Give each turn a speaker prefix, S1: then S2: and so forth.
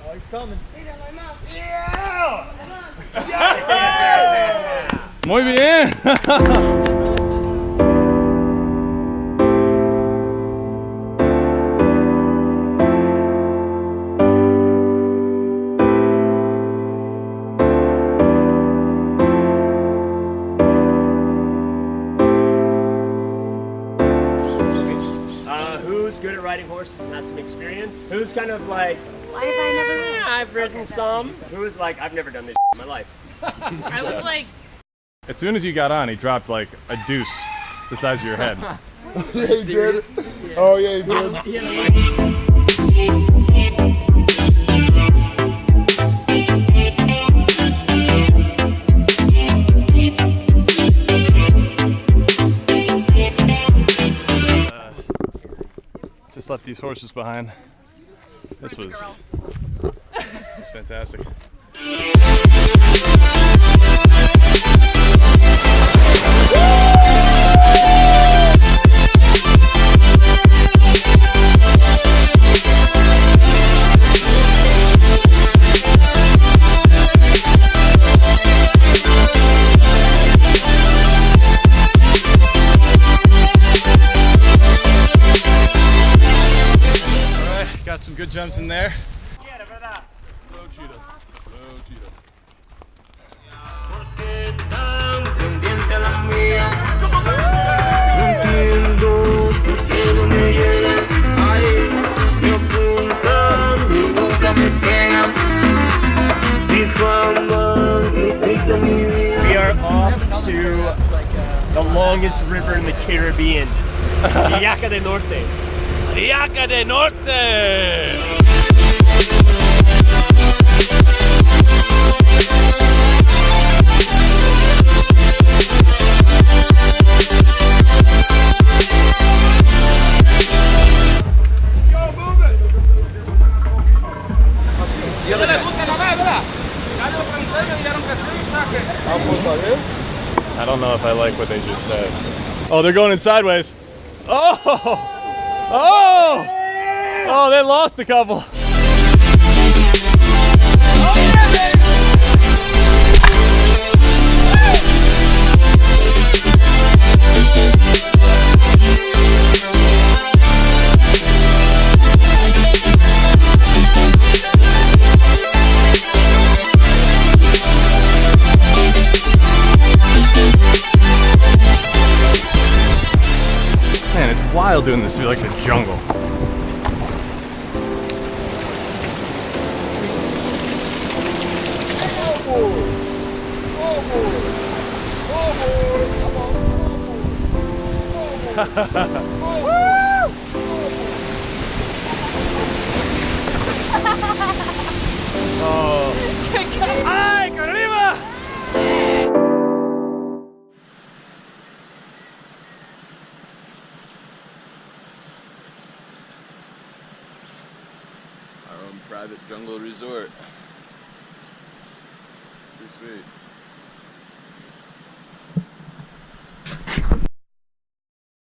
S1: Oh, he's coming.
S2: Yeah!
S3: Muy bien.
S2: Who's good at riding horses and has some experience? Who's kind of like,
S4: Why have I never done it?
S2: I've ridden some. Who's like, I've never done this in my life.
S4: I was like,
S3: As soon as you got on, he dropped like a deuce the size of your head.
S1: Yeah, he did. Oh, yeah, he did.
S3: Just left these horses behind. This was fantastic. Got some good jumps in there. Low cheetah. Low cheetah.
S2: We are off to the longest river in the Caribbean, Yaca de Norte.
S3: Yaca de Norte! I don't know if I like what they just said. Oh, they're going in sideways. Oh! Oh! Oh, they lost a couple. Man, it's wild doing this through like the jungle. Oh. ¡Ay, arriba!
S5: Our own private jungle resort. Pretty sweet.